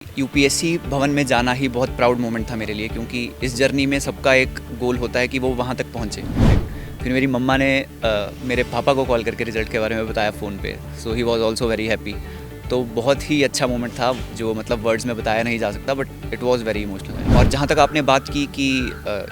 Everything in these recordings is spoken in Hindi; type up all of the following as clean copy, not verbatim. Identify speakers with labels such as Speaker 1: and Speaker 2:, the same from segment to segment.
Speaker 1: यूपीएससी भवन में जाना ही बहुत प्राउड मोमेंट था मेरे लिए, क्योंकि इस जर्नी में सबका एक गोल होता है कि वो वहाँ तक पहुँचे। फिर मेरी मम्मा ने मेरे पापा को कॉल करके रिज़ल्ट के बारे में बताया फ़ोन पे, so he was also very happy. तो बहुत ही अच्छा मोमेंट था जो मतलब वर्ड्स में बताया नहीं जा सकता, but it was very emotional. और जहाँ तक आपने बात की कि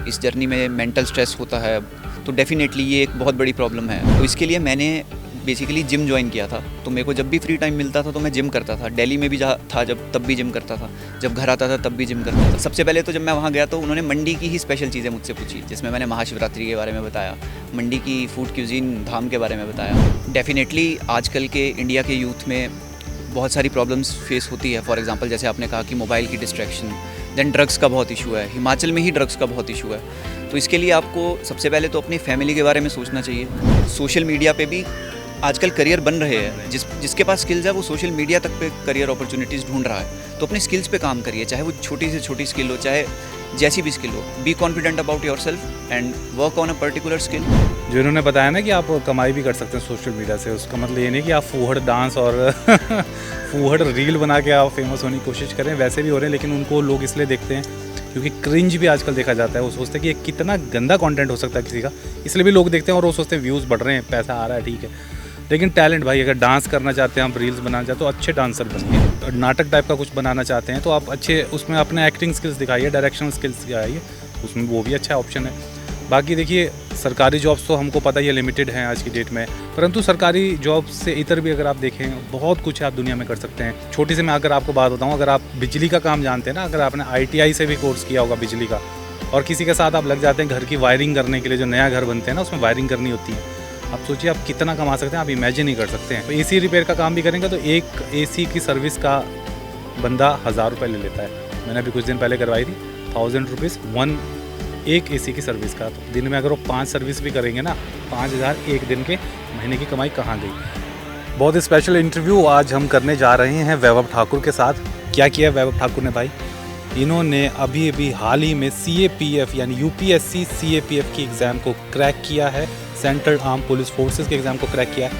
Speaker 1: इस जर्नी में मेंटल स्ट्रेस होता है, तो डेफ़िनेटली ये एक बहुत बड़ी प्रॉब्लम है। तो इसके लिए मैंने बेसिकली जिम ज्वाइन किया था। तो मेरे को जब भी फ्री टाइम मिलता था तो मैं जिम करता था। दिल्ली में भी था जब, तब भी जिम करता था। जब घर आता था तब भी जिम करता था। सबसे पहले तो जब मैं वहाँ गया तो उन्होंने मंडी की ही स्पेशल चीज़ें मुझसे पूछी, जिसमें मैंने महाशिवरात्रि के बारे में बताया, मंडी की फूड क्यूजीन धाम के बारे में बताया। डेफिनेटली आजकल के इंडिया के यूथ में बहुत सारी प्रॉब्लम्स फेस होती है। फॉर एग्जांपल जैसे आपने कहा कि मोबाइल की डिस्ट्रैक्शन, देन ड्रग्स का बहुत इशू है। हिमाचल में ही ड्रग्स का बहुत इशू है। तो इसके लिए आपको सबसे पहले तो अपनी फैमिली के बारे में सोचना चाहिए। सोशल मीडिया पे भी आजकल करियर बन रहे हैं। जिसके पास स्किल्स है वो सोशल मीडिया तक पे करियर अपॉर्चुनिटीज़ ढूंढ रहा है। तो अपने स्किल्स पे काम करिए, चाहे वो छोटी से छोटी स्किल हो, चाहे जैसी भी स्किल हो। Be confident about your self and work on a particular skill.
Speaker 2: जो इन्होंने बताया ना कि आप कमाई भी कर सकते हैं सोशल मीडिया से, उसका मतलब ये नहीं कि आप फूहड़ डांस और फूहड़ रील बना के आप फेमस होने की कोशिश करें। वैसे भी हो रहे हैं, लेकिन उनको लोग इसलिए देखते हैं क्योंकि क्रिंज भी आजकल देखा जाता है। वो सोचते हैं कि ये कितना गंदा कंटेंट हो सकता है किसी का, इसलिए भी लोग देखते हैं। और वो सोचते हैं व्यूज़ बढ़ रहे हैं, पैसा आ रहा है, ठीक है। लेकिन टैलेंट भाई, अगर डांस करना चाहते हैं, आप रील्स बनाना चाहते हो, तो अच्छे डांसर बनिए। नाटक टाइप का कुछ बनाना चाहते हैं तो आप अच्छे उसमें अपने एक्टिंग स्किल्स दिखाइए, डायरेक्शनल स्किल्स दिखाइए, उसमें वो भी अच्छा ऑप्शन है। बाकी देखिए, सरकारी जॉब्स तो हमको पता ही है लिमिटेड हैं आज की डेट में, परंतु सरकारी जॉब से इतर भी अगर आप देखें, बहुत कुछ आप दुनिया में कर सकते हैं। छोटी से मैं अगर आपको बात बताऊं, अगर आप बिजली का काम जानते हैं ना, अगर आपने ITI से भी कोर्स किया होगा बिजली का, और किसी के साथ आप लग जाते हैं घर की वायरिंग करने के लिए, जो नया घर बनते हैं ना उसमें वायरिंग करनी होती है, आप सोचिए आप कितना कमा सकते हैं, आप इमेजिन नहीं कर सकते हैं। तो AC रिपेयर का काम भी करेंगे तो एक AC की सर्विस का बंदा 1000 रुपये ले लेता है। मैंने अभी कुछ दिन पहले करवाई थी, 1000 रुपीज़ एक AC की सर्विस का। तो दिन में अगर वो 5 सर्विस भी करेंगे ना, 5000 एक दिन के, महीने की कमाई कहाँ गई। बहुत स्पेशल इंटरव्यू आज हम करने जा रहे हैं वैभव ठाकुर के साथ। क्या किया वैभव ठाकुर ने भाई, इन्होंने अभी हाल ही में CAPF यानी UPSC CAPF की एग्ज़ाम को क्रैक किया है। सेंट्रल आर्म पुलिस फोर्सेस के एग्ज़ाम को क्रैक किया है।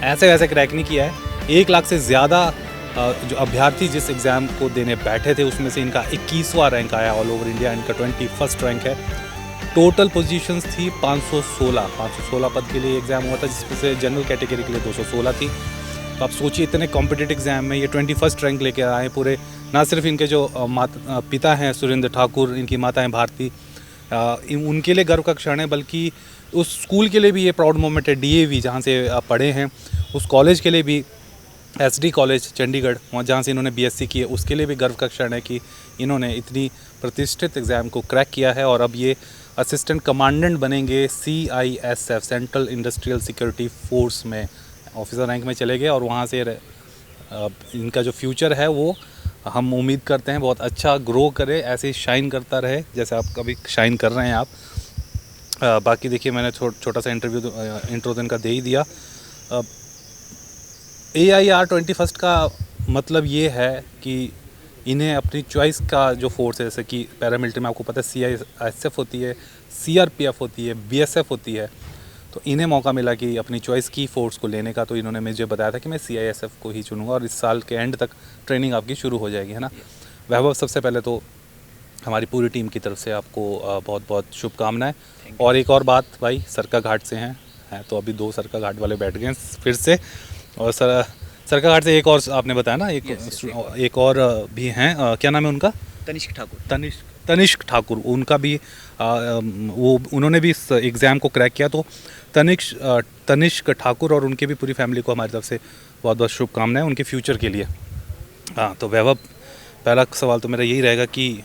Speaker 2: ऐसे वैसे क्रैक नहीं किया है। 1 लाख से ज़्यादा जो अभ्यर्थी जिस एग्ज़ाम को देने बैठे थे, उसमें से इनका 21वां रैंक आया ऑल ओवर इंडिया। इनका 21st रैंक है। टोटल पोजीशंस थी 516 पद के लिए एग्ज़ाम हुआ था, जिसमें से जनरल कैटेगरी के लिए 216 थी। तो आप सोचिए, इतने कॉम्पिटिटिव एग्ज़ाम में ये 21st रैंक लेकर आए पूरे। ना सिर्फ इनके जो पिता हैं सुरेंद्र ठाकुर, इनकी माता हैं भारती, उनके लिए गर्व का क्षण है, बल्कि उस स्कूल के लिए भी ये प्राउड मोमेंट है। DAV जहाँ से आप पढ़े हैं, उस कॉलेज के लिए भी, SD कॉलेज चंडीगढ़, वहाँ जहाँ से इन्होंने BSc की है, उसके लिए भी गर्व का क्षण है कि इन्होंने इतनी प्रतिष्ठित एग्ज़ाम को क्रैक किया है। और अब ये असिस्टेंट कमांडेंट बनेंगे CISF central industrial security force में, ऑफिसर रैंक में चले गए। और वहाँ से इनका जो फ्यूचर है वो हम उम्मीद करते हैं बहुत अच्छा ग्रो करे, ऐसे ही शाइन करता रहे जैसे आप कभी शाइन कर रहे हैं आप। बाकी देखिए, मैंने छोटा सा इंट्रो तो इनका दे ही दिया। AIR 21st का मतलब ये है कि इन्हें अपनी चॉइस का जो फोर्स है, जैसे कि पैरामिलिट्री में आपको पता है CISF होती है, CRPF होती है, BSF होती है, तो इन्हें मौका मिला कि अपनी चॉइस की फ़ोर्स को लेने का। तो इन्होंने मुझे बताया था कि मैं CISF को ही चुनूँगा, और इस साल के एंड तक ट्रेनिंग आपकी शुरू हो जाएगी, है ना। वैभव, सबसे पहले तो हमारी पूरी टीम की तरफ से आपको बहुत बहुत शुभकामनाएं। और एक और बात भाई, सरका घाट से हैं तो अभी 2 सरका घाट वाले बैठ गए हैं फिर से। और सरका घाट से एक और आपने बताया ना, एक और भी हैं, क्या नाम है उनका? तनिष्क ठाकुर। उनका भी उन्होंने भी इस एग्ज़ाम को क्रैक किया। तो तनिष्क ठाकुर और उनकी भी पूरी फैमिली को हमारी तरफ से बहुत बहुत शुभकामनाएं उनके फ्यूचर के लिए। हाँ, तो वैभव, पहला सवाल तो मेरा यही रहेगा कि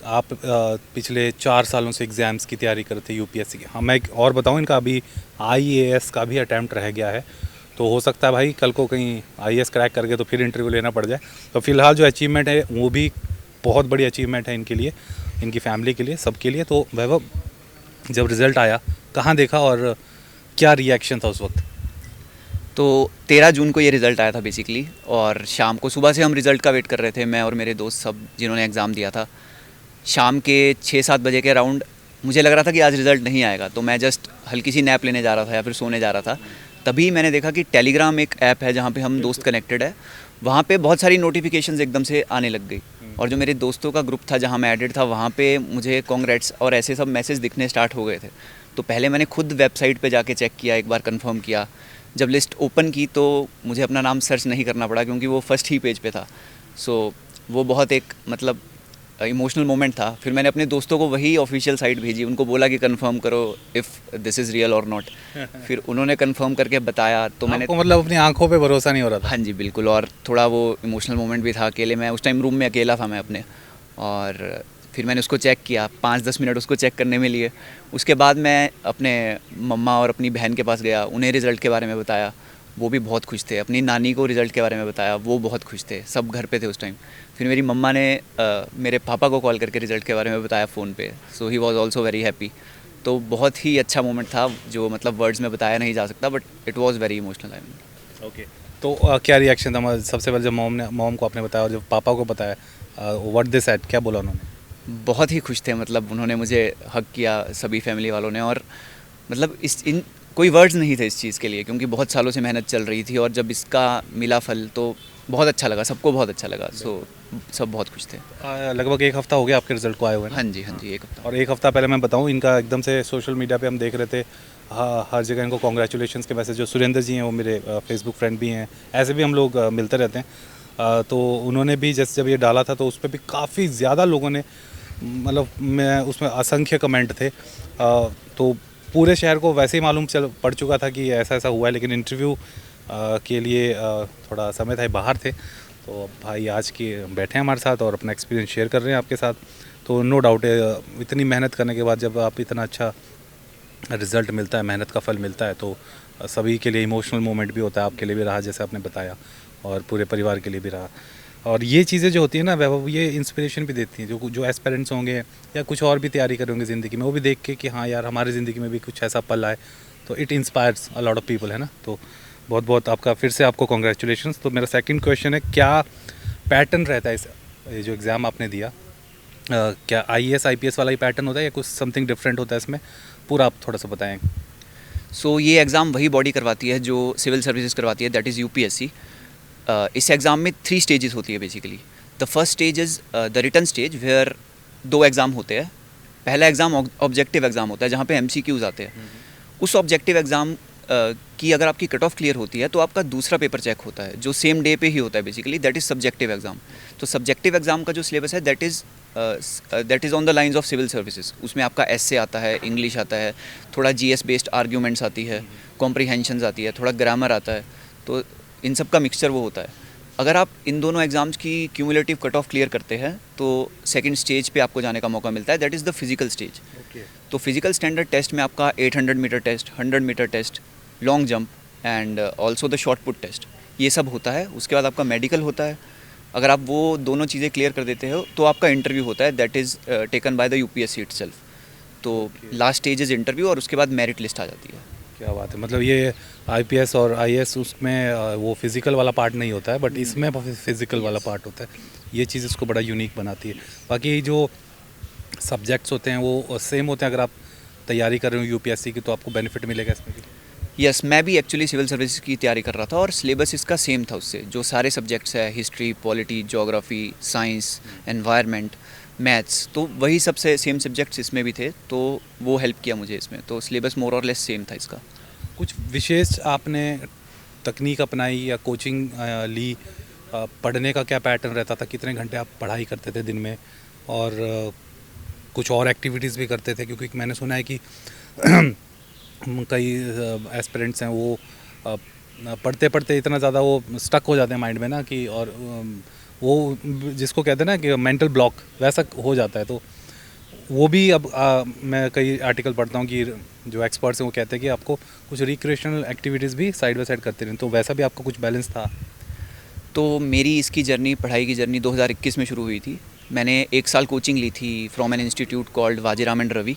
Speaker 2: आप पिछले 4 सालों से एग्ज़ाम्स की तैयारी करते UPSC की। हाँ, मैं और बताऊँ, इनका अभी IAS का भी अटैम्प्ट रह गया है। तो हो सकता है भाई कल को कहीं IAS क्रैक करके तो फिर इंटरव्यू लेना पड़ जाए। तो फ़िलहाल जो अचीवमेंट है वो भी बहुत बड़ी अचीवमेंट है इनके लिए, इनकी फैमिली के लिए, सबके लिए। तो वैभव, जब रिज़ल्ट आया, कहाँ देखा और क्या रिएक्शन था उस वक्त?
Speaker 1: तो 13 जून को ये रिज़ल्ट आया था बेसिकली, और शाम को, सुबह से हम रिज़ल्ट का वेट कर रहे थे, मैं और मेरे दोस्त सब जिन्होंने एग्ज़ाम दिया था। शाम के 6-7 बजे के अराउंड मुझे लग रहा था कि आज रिज़ल्ट नहीं आएगा, तो मैं जस्ट हल्की सी नैप लेने जा रहा था या फिर सोने जा रहा था। तभी मैंने देखा कि टेलीग्राम एक ऐप है जहाँ पे हम दोस्त कनेक्टेड है, वहाँ पे बहुत सारी नोटिफिकेशंस एकदम से आने लग गई, और जो मेरे दोस्तों का ग्रुप था जहाँ मैं एडिड था, वहाँ पे मुझे कॉन्ग्रेट्स और ऐसे सब मैसेज दिखने स्टार्ट हो गए थे। तो पहले मैंने खुद वेबसाइट पे जाके चेक किया, एक बार कंफर्म किया। जब लिस्ट ओपन की तो मुझे अपना नाम सर्च नहीं करना पड़ा, क्योंकि वो फर्स्ट ही पेज पे था। सो वो बहुत एक मतलब इमोशनल मोमेंट था। फिर मैंने अपने दोस्तों को वही ऑफिशियल साइट भेजी, उनको बोला कि कंफर्म करो इफ़ दिस इज़ रियल और नॉट। फिर उन्होंने कंफर्म करके बताया, तो मैंने
Speaker 2: आपको मतलब अपनी आंखों पे भरोसा नहीं हो रहा था?
Speaker 1: हाँ जी बिल्कुल, और थोड़ा वो इमोशनल मोमेंट भी था। अकेले मैं उस टाइम रूम में अकेला था मैं अपने, और फिर मैंने उसको चेक किया, 5-10 मिनट उसको चेक करने में लिए। उसके बाद मैं अपने मम्मा और अपनी बहन के पास गया, उन्हें रिज़ल्ट के बारे में बताया, वो भी बहुत खुश थे। अपनी नानी को रिज़ल्ट के बारे में बताया, वो बहुत खुश थे। सब घर पे थे उस टाइम। फिर मेरी मम्मा ने मेरे पापा को कॉल करके रिज़ल्ट के बारे में बताया फ़ोन पे। So he was also very happy. तो बहुत ही अच्छा मोमेंट था, जो मतलब वर्ड्स में बताया नहीं जा सकता, but it was very emotional. I mean
Speaker 2: okay, तो क्या रिएक्शन था सबसे पहले जब मॉम को आपने बताया और जब पापा को बताया, व्हाट दे सेड, क्या बोला उन्होंने?
Speaker 1: बहुत ही खुश थे, मतलब उन्होंने मुझे हग किया, सभी फैमिली वालों ने। और मतलब कोई वर्ड्स नहीं थे इस चीज़ के लिए, क्योंकि बहुत सालों से मेहनत चल रही थी, और जब इसका मिला फल तो बहुत अच्छा लगा, सबको बहुत अच्छा लगा। सो सब बहुत खुश थे।
Speaker 2: लगभग एक हफ्ता हो गया आपके रिजल्ट को आए हुए?
Speaker 1: हाँ जी, हाँ जी, एक हफ्ता।
Speaker 2: और एक हफ्ता पहले मैं बताऊं, इनका एकदम से सोशल मीडिया पे हम देख रहे थे, हाँ, हर जगह इनको कॉन्ग्रेचुलेशंस के मैसेज। जो सुरेंद्र जी हैं वो मेरे फेसबुक फ्रेंड भी हैं, ऐसे भी हम लोग मिलते रहते हैं। तो उन्होंने भी जैसे जब ये डाला था तो उस पर भी काफ़ी ज़्यादा लोगों ने, मतलब मैं उसमें असंख्य कमेंट थे। तो पूरे शहर को वैसे ही मालूम पड़ चुका था कि ऐसा ऐसा हुआ है, लेकिन इंटरव्यू के लिए थोड़ा समय था, बाहर थे। तो अब भाई आज के बैठे हैं हमारे साथ और अपना एक्सपीरियंस शेयर कर रहे हैं आपके साथ। तो नो डाउट है, इतनी मेहनत करने के बाद जब आप इतना अच्छा रिज़ल्ट मिलता है, मेहनत का फल मिलता है, तो सभी के लिए इमोशनल मोमेंट भी होता है। आपके लिए भी रहा, जैसे आपने बताया, और पूरे परिवार के लिए भी रहा। और ये चीज़ें जो होती हैं ना वैभव, ये इंस्पिरेशन भी देती हैं, जो एस्पिरेंट्स होंगे या कुछ और भी तैयारी कर होंगे ज़िंदगी में, वो भी देख के कि हाँ यार, हमारी ज़िंदगी में भी कुछ ऐसा पल आए, तो it inspires a lot of people, है ना। तो बहुत बहुत आपका फिर से आपको कॉन्ग्रेचुलेशंस। तो मेरा सेकंड क्वेश्चन है, क्या पैटर्न रहता है इस ये जो एग्ज़ाम आपने दिया, क्या IAS IPS वाला ही पैटर्न होता है या कुछ समथिंग डिफरेंट होता है इसमें? पूरा आप थोड़ा सा बताएं।
Speaker 1: सो ये एग्ज़ाम वही बॉडी करवाती है जो सिविल सर्विसेज करवाती है, दैट इज़ UPSC। इस एग्ज़ाम में 3 स्टेजेस होती है basically. The first stage is the written stage, where 2 exam होते हैं। पहला एग्ज़ाम ऑब्जेक्टिव एग्ज़ाम होता है, जहाँ पे MCQs आते हैं। उस ऑब्जेक्टिव एग्ज़ाम की अगर आपकी कट ऑफ क्लियर होती है, तो आपका दूसरा पेपर चेक होता है, जो सेम डे पे ही होता है basically, that is subjective exam. तो सब्जेक्टिव एग्ज़ाम का जो सिलेबस है, that is on the lines of civil services. उसमें आपका एस्से आता है, इंग्लिश आता है, थोड़ा GS बेस्ड आर्ग्यूमेंट्स आती है, कॉम्प्रीहेंशंस आती है, थोड़ा ग्रामर आता है। तो इन सब का मिक्सचर वो होता है। अगर आप इन दोनों एग्ज़ाम्स की क्यूमुलेटिव कट ऑफ क्लियर करते हैं, तो सेकंड स्टेज पे आपको जाने का मौका मिलता है, that is the physical stage. तो फिजिकल स्टैंडर्ड टेस्ट में आपका 800 metre test, 100 metre test, long jump and also the shot put test, ये सब होता है। उसके बाद आपका मेडिकल होता है। अगर आप वो दोनों चीज़ें क्लियर कर देते हो, तो आपका इंटरव्यू होता है, that is taken by the UPSC itself. तो लास्ट स्टेज इज़ इंटरव्यू, और उसके बाद मेरिट लिस्ट आ जाती है।
Speaker 2: क्या बात है, मतलब ये IPS और IAS उसमें वो फिज़िकल वाला पार्ट नहीं होता है, बट इसमें फिज़िकल वाला पार्ट होता है। ये चीज़ इसको बड़ा यूनिक बनाती है। बाकी जो सब्जेक्ट्स होते हैं वो सेम होते हैं। अगर आप तैयारी कर रहे हो UPSC की, तो आपको बेनिफिट मिलेगा इसमें भी?
Speaker 1: यस, मैं भी एक्चुअली सिविल सर्विसेज की तैयारी कर रहा था, और सिलेबस इसका सेम था उससे। जो सारे सब्जेक्ट्स है, history, polity, geography, science, environment, maths, तो वही सबसे सेम सब्जेक्ट्स इसमें भी थे। तो वो हेल्प किया मुझे इसमें। तो सिलेबस मोर और लेस सेम था इसका।
Speaker 2: कुछ विशेष आपने तकनीक अपनाई या कोचिंग ली? पढ़ने का क्या पैटर्न रहता था? कितने घंटे आप पढ़ाई करते थे दिन में? और कुछ और एक्टिविटीज़ भी करते थे? क्योंकि मैंने सुना है कि कई एस्पिरेंट्स हैं वो पढ़ते पढ़ते इतना ज़्यादा वो स्टक हो जाते हैं माइंड में ना, कि और वो जिसको कहते हैं ना कि मेंटल ब्लॉक, वैसा हो जाता है। तो वो भी अब मैं कई आर्टिकल पढ़ता हूँ कि जो एक्सपर्ट्स हैं वो कहते हैं कि आपको कुछ रिक्रिएशनल एक्टिविटीज़ भी साइड बाय साइड करते रहें। तो वैसा भी आपका कुछ बैलेंस था?
Speaker 1: तो मेरी इसकी जर्नी, पढ़ाई की जर्नी 2021 में शुरू हुई थी। मैंने 1 साल कोचिंग ली थी from an institute called Vajiram and Ravi.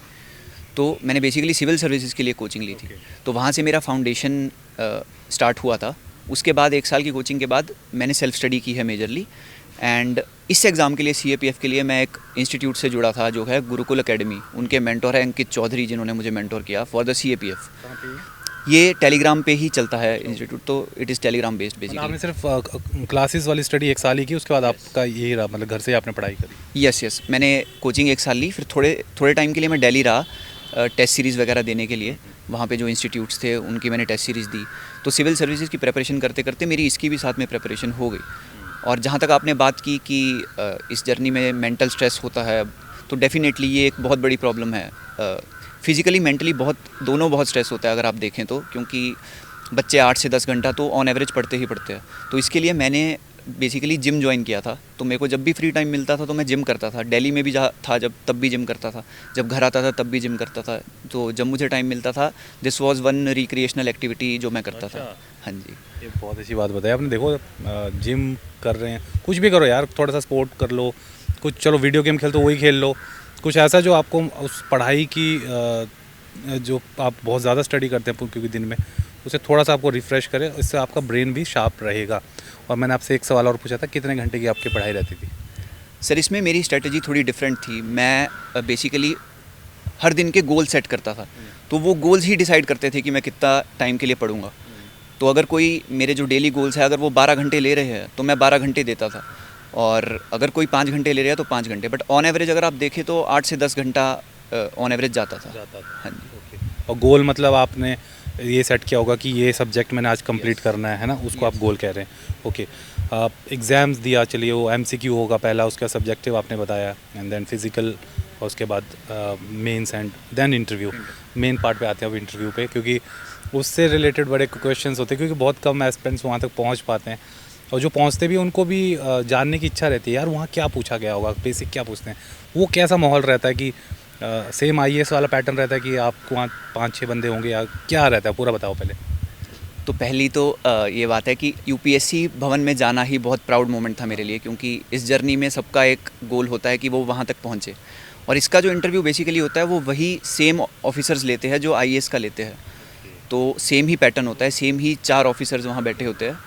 Speaker 1: तो मैंने बेसिकली सिविल सर्विसेज के लिए कोचिंग ली थी। तो वहाँ से मेरा फाउंडेशन स्टार्ट हुआ था। उसके बाद 1 साल की कोचिंग के बाद मैंने सेल्फ स्टडी की है मेजरली। एंड इस एग्ज़ाम के लिए, CAPF के लिए, मैं एक इंस्टीट्यूट से जुड़ा था जो है गुरुकुल एकेडमी। उनके मेंटोर हैं अंकित चौधरी, जिन्होंने मुझे मेंटोर किया फॉर द CAPF। ये टेलीग्राम पे ही चलता है इंस्टीट्यूट, तो इट इज़ टेलीग्राम बेस्ड
Speaker 2: आपने
Speaker 1: बेसिकली।
Speaker 2: सिर्फ क्लासेस वाली स्टडी 1 साल ही की, उसके बाद आपका ये रहा मतलब घर से ही आपने पढ़ाई करी?
Speaker 1: यस, मैंने कोचिंग 1 साल ली, फिर थोड़े टाइम के लिए मैं दिल्ली रहा टेस्ट सीरीज़ वगैरह देने के लिए। वहाँ पे जो इंस्टीट्यूट्स थे उनकी मैंने टेस्ट सीरीज़ दी, तो सिविल सर्विसेज की प्रिपरेशन करते करते मेरी इसकी भी साथ में प्रिपरेशन हो गई। और जहाँ तक आपने बात की कि इस जर्नी में मेंटल स्ट्रेस होता है, तो डेफिनेटली ये एक बहुत बड़ी प्रॉब्लम है। फिज़िकली मेंटली दोनों बहुत स्ट्रेस होता है अगर आप देखें तो, क्योंकि बच्चे 8 से 10 घंटा तो ऑन एवरेज पढ़ते ही पढ़ते हैं। तो इसके लिए मैंने बेसिकली जिम ज्वाइन किया था, तो मेरे को जब भी फ्री टाइम मिलता था तो मैं जिम करता था। दिल्ली में भी था जब, तब भी जिम करता था, जब घर आता था तब भी जिम करता था। तो जब मुझे टाइम मिलता था, this was one recreational activity जो मैं करता था। हाँ जी।
Speaker 2: ये बहुत अच्छी बात बताई आपने। देखो जिम कर रहे हैं, कुछ भी करो यार, थोड़ा सा स्पोर्ट कर लो, कुछ चलो वीडियो गेम खेल तो वही खेल लो, कुछ ऐसा जो आपको उस पढ़ाई की जो आप बहुत ज़्यादा स्टडी करते हैं क्योंकि दिन में, उसे थोड़ा सा आपको रिफ़्रेश करे, इससे आपका ब्रेन भी शार्प रहेगा। और मैंने आपसे एक सवाल और पूछा था, कितने घंटे की आपकी पढ़ाई रहती थी?
Speaker 1: सर, इसमें मेरी स्ट्रेटजी थोड़ी डिफरेंट थी। मैं बेसिकली हर दिन के गोल सेट करता था, तो वो गोल्स ही डिसाइड करते थे कि मैं कितना टाइम के लिए पढ़ूंगा। तो अगर कोई मेरे जो डेली गोल्स है, अगर वो 12 घंटे ले रहे हैं तो मैं 12 घंटे देता था, और अगर कोई 5 घंटे ले रहा है तो 5 घंटे, बट ऑन एवरेज अगर आप देखें तो 8 से 10 घंटा ऑन एवरेज जाता था। हाँ जी।
Speaker 2: ओके। और गोल मतलब आपने ये सेट किया होगा कि ये सब्जेक्ट मैंने आज कंप्लीट करना है ना, उसको आप गोल कह रहे हैं। ओके। एग्ज़ाम्स दिया, चलिए वो MCQ होगा पहला, उसका सब्जेक्टिव आपने बताया, एंड देन फिज़िकल, और उसके बाद mains and then interview. Main part पे आते हैं अब इंटरव्यू पे, क्योंकि उससे रिलेटेड बड़े क्वेश्चंस होते हैं, क्योंकि बहुत कम एस्पिरेंट्स वहाँ तक पहुँच पाते हैं, और जो पहुँचते भी उनको भी जानने की इच्छा रहती है यार वहाँ क्या पूछा गया होगा, बेसिक क्या पूछते हैं, वो कैसा माहौल रहता है, कि सेम IAS वाला पैटर्न रहता है कि आपको वहाँ 5-6 बंदे होंगे, या क्या रहता है, पूरा बताओ पहले।
Speaker 1: तो पहली तो ये बात है कि UPSC भवन में जाना ही बहुत प्राउड मोमेंट था मेरे लिए, क्योंकि इस जर्नी में सबका एक गोल होता है कि वो वहाँ तक पहुँचे। और इसका जो इंटरव्यू बेसिकली होता है वो वही सेम ऑफिसर्स लेते हैं जो IAS का लेते हैं, तो सेम ही पैटर्न होता है, सेम ही 4 ऑफिसर्स वहाँ बैठे होते हैं।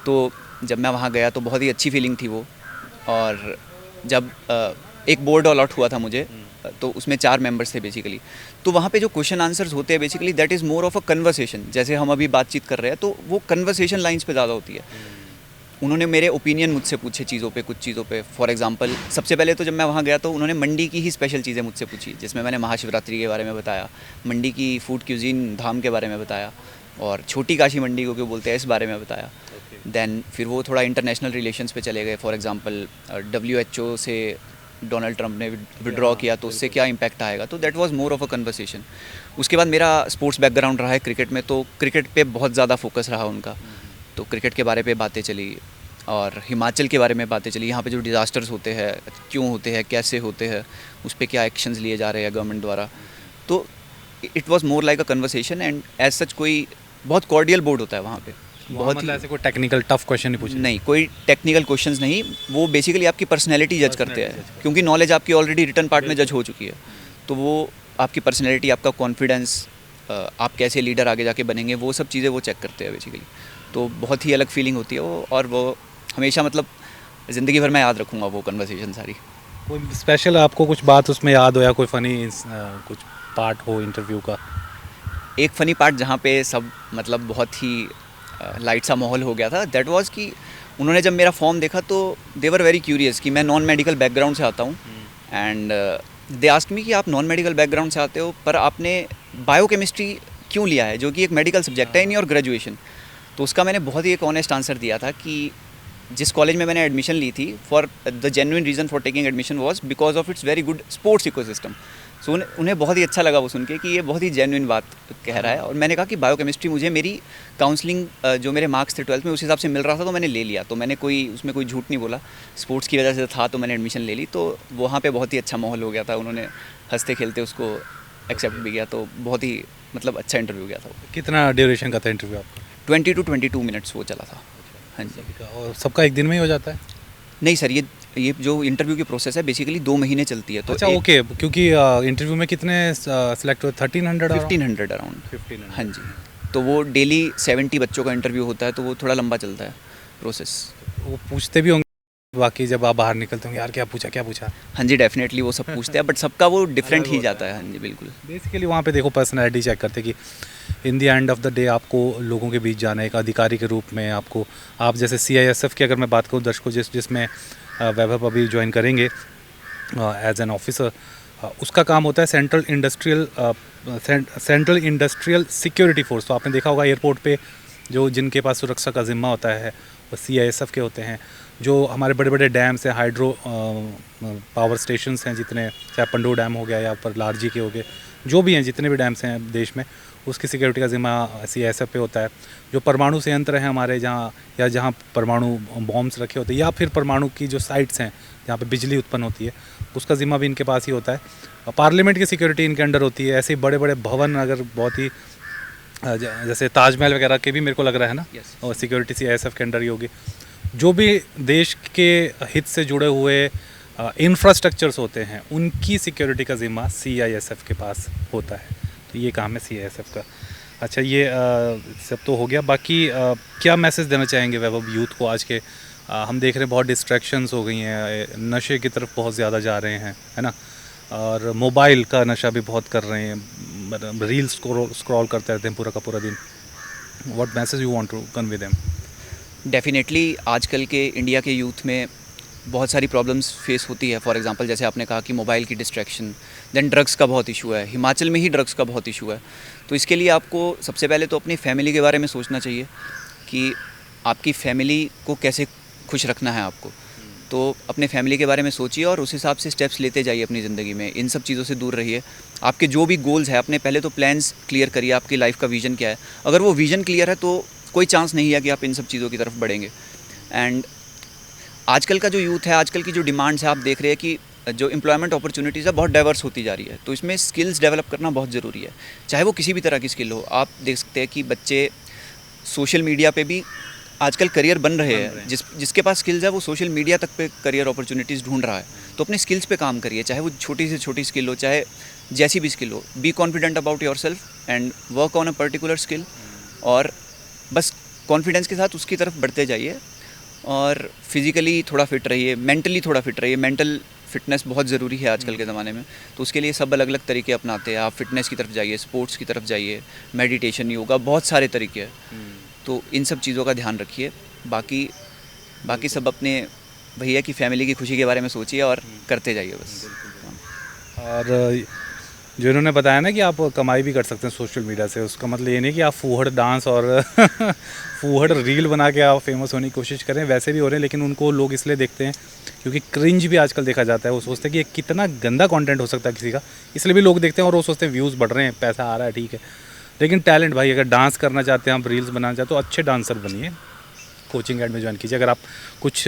Speaker 1: तो जब मैं वहाँ गया तो बहुत ही अच्छी फीलिंग थी वो। और जब एक बोर्ड अलॉट हुआ था मुझे, तो उसमें 4 मेंबर्स थे बेसिकली, तो वहाँ पे जो क्वेश्चन आंसर्स होते हैं basically that is more of a conversation. जैसे हम अभी बातचीत कर रहे हैं तो वो कन्वर्सेशन लाइंस पे ज़्यादा होती है। उन्होंने मेरे ओपिनियन मुझसे पूछे चीज़ों पे, कुछ चीज़ों पे। फॉर एग्जांपल सबसे पहले तो जब मैं वहाँ गया तो उन्होंने मंडी की ही स्पेशल चीज़ें मुझसे पूछी, जिसमें मैंने महाशिवरात्रि के बारे में बताया, मंडी की फूड क्यूजीन धाम के बारे में बताया, और छोटी काशी मंडी को क्यों बोलते हैं इस बारे में बताया। देन फिर वो थोड़ा इंटरनेशनल रिलेशंस पे चले गए। फॉर एग्जांपल WHO से डोनाल्ड ट्रंप ने विड्रॉ किया तो उससे क्या इम्पैक्ट आएगा, तो that was more of a conversation. उसके बाद मेरा स्पोर्ट्स बैकग्राउंड रहा है क्रिकेट में, तो क्रिकेट पे बहुत ज़्यादा फोकस रहा उनका, तो क्रिकेट के बारे पे बातें चली, और हिमाचल के बारे में बातें चली। यहाँ पे जो डिज़ास्टर्स होते हैं, क्यों होते हैं, कैसे होते हैं, उस पर क्या एक्शंस लिए जा रहे हैं गवर्नमेंट द्वारा। तो it was more like a conversation, and as such कोई बहुत कॉर्डियल बोर्ड होता है वहाँ पे।
Speaker 2: बहुत मतलब ऐसे कोई टेक्निकल टफ क्वेश्चन नहीं पूछे?
Speaker 1: नहीं, कोई टेक्निकल क्वेश्चंस नहीं, वो बेसिकली आपकी पर्सनैलिटी जज करते हैं, क्योंकि नॉलेज आपकी ऑलरेडी रिटन पार्ट में जज हो चुकी है। तो वो आपकी पर्सनैलिटी, आपका कॉन्फिडेंस, आप कैसे लीडर आगे जाके बनेंगे, वो सब चीज़ें वो चेक करते हैं बेसिकली। तो बहुत ही अलग फीलिंग होती है वो, और वो हमेशा मतलब ज़िंदगी भर मैं याद रखूँगा वो कन्वर्सेशन सारी।
Speaker 2: कोई स्पेशल आपको कुछ बात उसमें याद हो, या कोई फ़नी कुछ पार्ट हो इंटरव्यू का?
Speaker 1: एक फ़नी पार्ट जहाँ पे सब मतलब बहुत ही लाइट सा माहौल हो गया था, दैट वाज कि उन्होंने जब मेरा फॉर्म देखा तो दे वर वेरी क्यूरियस कि मैं नॉन मेडिकल बैकग्राउंड से आता हूँ, एंड दे आस्क्ड मी कि आप नॉन मेडिकल बैकग्राउंड से आते हो पर आपने बायोकेमिस्ट्री क्यों लिया है, जो कि एक मेडिकल सब्जेक्ट है इन योर ग्रेजुएशन। तो उसका मैंने बहुत ही एक ऑनेस्ट आंसर दिया था कि जिस कॉलेज में मैंने एडमिशन ली थी, for the genuine reason for taking admission was because of its very good sports ecosystem. So उन्हें बहुत ही अच्छा लगा वो सुन के कि ये बहुत ही जेन्युइन बात कह रहा है। और मैंने कहा कि बायोकेमिस्ट्री मुझे मेरी काउंसलिंग जो मेरे मार्क्स थे 12th में उस हिसाब से मिल रहा था, तो मैंने ले लिया। तो मैंने उसमें कोई झूठ नहीं बोला, स्पोर्ट्स की वजह से था तो मैंने एडमिशन ले ली। तो वहाँ पे बहुत ही अच्छा माहौल हो गया था, उन्होंने हंसते खेलते उसको एक्सेप्ट भी किया। तो बहुत ही मतलब अच्छा इंटरव्यू गया था वो।
Speaker 2: कितना ड्यूरेशन का था इंटरव्यू आपका?
Speaker 1: 20 to 22 मिनट्स वो चला था। हाँ जी।
Speaker 2: और सबका एक दिन में ही हो जाता है?
Speaker 1: नहीं सर, ये जो इंटरव्यू की प्रोसेस है बेसिकली 2 महीने चलती है। तो
Speaker 2: अच्छा, ओके। क्योंकि इंटरव्यू में कितने सिलेक्ट हुए? 1300
Speaker 1: 1500 अराउंड।
Speaker 2: 1500।
Speaker 1: हाँ जी। तो वो डेली 70 बच्चों का इंटरव्यू होता है, तो वो थोड़ा लंबा चलता है प्रोसेस।
Speaker 2: वो पूछते भी होंगे बाकी जब आप बाहर निकलते होंगे, यार क्या पूछा क्या पूछा?
Speaker 1: हाँ जी, डेफिनेटली वो सब पूछता है, बट सबका वो डिफरेंट ही जाता है। हाँ जी, बिल्कुल।
Speaker 2: बेसिकली वहाँ पे देखो पर्सनैलिटी चेक करते कि in the end of the day आपको लोगों के बीच जाना है एक अधिकारी के रूप में। आपको आप जैसे CISF की अगर मैं बात करूँ दर्शकों, जिसमें वैभव अभी ज्वाइन करेंगे एज एन ऑफिसर, उसका काम होता है सेंट्रल इंडस्ट्रियल सिक्योरिटी फोर्स। तो आपने देखा होगा एयरपोर्ट पे जो जिनके पास सुरक्षा का जिम्मा होता है वो CISF के होते हैं। जो हमारे बड़े बड़े डैम्स हैं, हाइड्रो पावर स्टेशंस हैं जितने, चाहे पंडो डैम हो गया या पर लारजी के हो गए, जो भी हैं जितने भी डैम्स हैं देश में, उसकी सिक्योरिटी का जिम्मा CISF पे होता है। जो परमाणु संयंत्र हैं हमारे जहाँ परमाणु बॉम्ब्स रखे होते हैं, या फिर परमाणु की जो साइट्स हैं जहाँ पे बिजली उत्पन्न होती है, उसका जिम्मा भी इनके पास ही होता है। पार्लियामेंट की सिक्योरिटी इनके अंडर होती है। ऐसे बड़े बड़े भवन अगर बहुत ही जैसे ताजमहल वगैरह के भी मेरे को लग रहा है ना, और सिक्योरिटी CISF के अंडर ही होगी। जो भी देश के हित से जुड़े हुए इंफ्रास्ट्रक्चर्स होते हैं उनकी सिक्योरिटी का जिम्मा CISF के पास होता है। तो ये काम है CISF का। अच्छा, ये सब तो हो गया। बाकी क्या मैसेज देना चाहेंगे वैभव यूथ को? आज के हम देख रहे हैं बहुत डिस्ट्रैक्शंस हो गई हैं, नशे की तरफ बहुत ज़्यादा जा रहे हैं, है ना, और मोबाइल का नशा भी बहुत कर रहे हैं, रील्स स्क्रॉल करते रहते हैं पूरा का पूरा दिन। What message you want to convey them?
Speaker 1: Definitely आजकल के इंडिया के यूथ में बहुत सारी प्रॉब्लम्स फेस होती है। फॉर एग्जांपल जैसे आपने कहा कि मोबाइल की डिस्ट्रैक्शन, देन ड्रग्स का बहुत इशू है। हिमाचल में ही ड्रग्स का बहुत इशू है। तो इसके लिए आपको सबसे पहले तो अपनी फैमिली के बारे में सोचना चाहिए कि आपकी फैमिली को कैसे खुश रखना है आपको। तो अपने फैमिली के बारे में सोचिए और उस हिसाब से स्टेप्स लेते जाइए अपनी ज़िंदगी में। इन सब चीज़ों से दूर रहिए। आपके जो भी गोल्स है, अपने पहले तो प्लान्स क्लियर करिए, आपकी लाइफ का विज़न क्या है। अगर वो विज़न क्लियर है तो कोई चांस नहीं है कि आप इन सब चीज़ों की तरफ बढ़ेंगे। एंड आजकल का जो यूथ है, आजकल की जो डिमांड्स है, आप देख रहे हैं कि जो एम्प्लॉयमेंट अपॉर्चुनिटीज़ है बहुत डाइवर्स होती जा रही है। तो इसमें स्किल्स डेवलप करना बहुत ज़रूरी है, चाहे वो किसी भी तरह की स्किल हो। आप देख सकते हैं कि बच्चे सोशल मीडिया पे भी आजकल करियर बन रहे हैं। जिसके पास स्किल्स है वो सोशल मीडिया तक पे करियर अपॉर्चुनिटीज़ ढूंढ रहा है। तो अपने स्किल्स पे काम करिए, चाहे वो छोटी से छोटी स्किल हो, चाहे जैसी भी स्किल हो। Be confident about your self and work on a particular skill, और बस कॉन्फिडेंस के साथ उसकी तरफ बढ़ते जाइए। और फिज़िकली थोड़ा फिट रहिए, मेंटली थोड़ा फिट रहिए। मेंटल फिटनेस बहुत ज़रूरी है आजकल के ज़माने में। तो उसके लिए सब अलग अलग तरीके अपनाते हैं। आप फिटनेस की तरफ जाइए, स्पोर्ट्स की तरफ जाइए, मेडिटेशन, योगा, बहुत सारे तरीके हैं। तो इन सब चीज़ों का ध्यान रखिए। बाकी सब अपने भैया की फैमिली की खुशी के बारे में सोचिए और करते जाइए बस।
Speaker 2: और जो इन्होंने बताया ना कि आप कमाई भी कर सकते हैं सोशल मीडिया से, उसका मतलब ये नहीं कि आप फूहड़ डांस और फूहड़ रील बना के आप फेमस होने की कोशिश करें। वैसे भी हो रहे हैं, लेकिन उनको लोग इसलिए देखते हैं क्योंकि क्रिंज भी आजकल देखा जाता है। वो सोचते हैं कि ये कितना गंदा कंटेंट हो सकता है किसी का, इसलिए भी लोग देखते हैं। और वो सोचते हैं व्यूज़ बढ़ रहे हैं, पैसा आ रहा है, ठीक है। लेकिन टैलेंट भाई, अगर डांस करना चाहते हैं आप, रील्स बनाना चाहते हो, तो अच्छे डांसर बनिए, कोचिंग एड में ज्वाइन कीजिए। अगर आप कुछ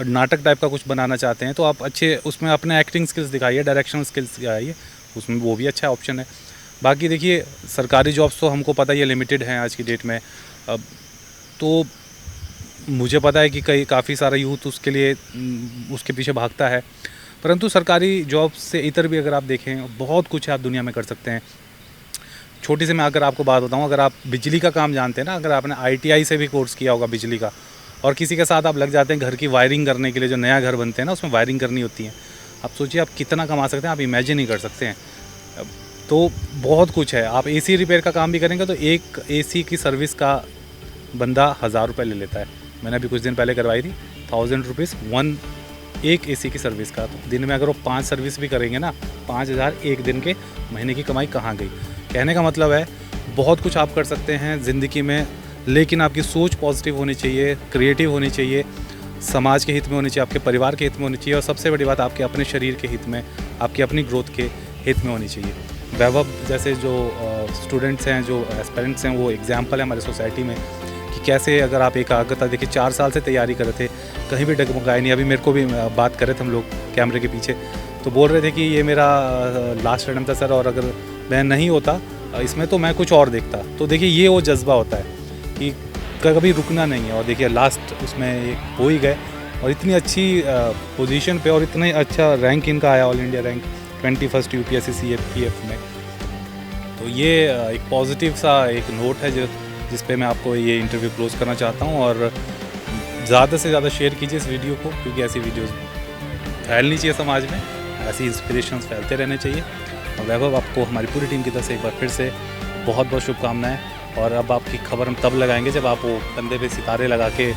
Speaker 2: नाटक टाइप का कुछ बनाना चाहते हैं तो आप अच्छे उसमें अपने एक्टिंग स्किल्स दिखाइए, डायरेक्शनल स्किल्स दिखाइए, उसमें वो भी अच्छा ऑप्शन है। बाकी देखिए, सरकारी जॉब्स तो हमको पता ही है लिमिटेड हैं आज की डेट में। अब तो मुझे पता है कि काफ़ी सारा यूथ उसके लिए उसके पीछे भागता है, परंतु सरकारी जॉब से इतर भी अगर आप देखें बहुत कुछ आप दुनिया में कर सकते हैं। छोटी से मैं अगर आपको बात बताऊं, अगर आप बिजली का काम जानते हैं ना, अगर आपने ITI से भी कोर्स किया होगा बिजली का, और किसी के साथ आप लग जाते हैं घर की वायरिंग करने के लिए, जो नया घर बनते हैं ना उसमें वायरिंग करनी होती है, आप सोचिए आप कितना कमा सकते हैं, आप इमेजिन नहीं कर सकते हैं। तो बहुत कुछ है। आप AC रिपेयर का काम भी करेंगे तो एक AC की सर्विस का बंदा 1000 रुपये ले लेता है। मैंने अभी कुछ दिन पहले करवाई थी, 1000 रुपीज़ एक AC की सर्विस का। तो दिन में अगर वो 5 सर्विस भी करेंगे ना, 5000 एक दिन के, महीने की कमाई कहाँ गई? कहने का मतलब है बहुत कुछ आप कर सकते हैं ज़िंदगी में, लेकिन आपकी सोच पॉजिटिव होनी चाहिए, क्रिएटिव होनी चाहिए, समाज के हित में होनी चाहिए, आपके परिवार के हित में होनी चाहिए, और सबसे बड़ी बात आपके अपने शरीर के हित में, आपकी अपनी ग्रोथ के हित में होनी चाहिए। वैभव जैसे जो स्टूडेंट्स हैं, जो एस्पिरेंट्स हैं, वो एग्जाम्पल है हमारी सोसाइटी में कि कैसे अगर आप एकाग्रता, देखिए 4 साल से तैयारी कर रहे थे, कहीं भी डगमगाए नहीं। अभी मेरे को भी बात कर रहे थे हम लोग कैमरे के पीछे, तो बोल रहे थे कि ये मेरा लास्ट अटेम्प्ट था सर, और अगर मैं नहीं होता इसमें तो मैं कुछ और देखता। तो देखिए ये वो जज्बा होता है कि कभी रुकना नहीं है। और देखिए लास्ट उसमें एक हो ही गए, और इतनी अच्छी पोजीशन पे, और इतना अच्छा रैंक इनका आया, all India rank 21 UPSC CPF में। तो ये एक पॉजिटिव सा एक नोट है जिस पे मैं आपको ये इंटरव्यू क्लोज करना चाहता हूँ। और ज़्यादा से ज़्यादा शेयर कीजिए इस वीडियो को, क्योंकि ऐसी वीडियोज़ फैलनी चाहिए समाज में, ऐसी इंस्पिरेशंस फैलते रहने चाहिए। वैभव, आपको हमारी पूरी टीम की तरफ से एक बार फिर से बहुत बहुत शुभकामनाएं। और अब आपकी खबर हम तब लगाएंगे जब आप वो कंधे पे सितारे लगा के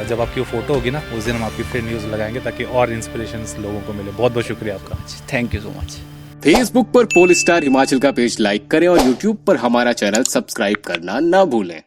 Speaker 2: जब आपकी वो फ़ोटो होगी ना, उस दिन हम आपकी फिर न्यूज़ लगाएंगे ताकि और इंस्पिरेशन लोगों को मिले। बहुत बहुत शुक्रिया आपका।
Speaker 1: Thank you so much.
Speaker 3: Facebook पर पोल स्टार हिमाचल का पेज लाइक करें और यूट्यूब पर हमारा चैनल सब्सक्राइब करना ना भूलें।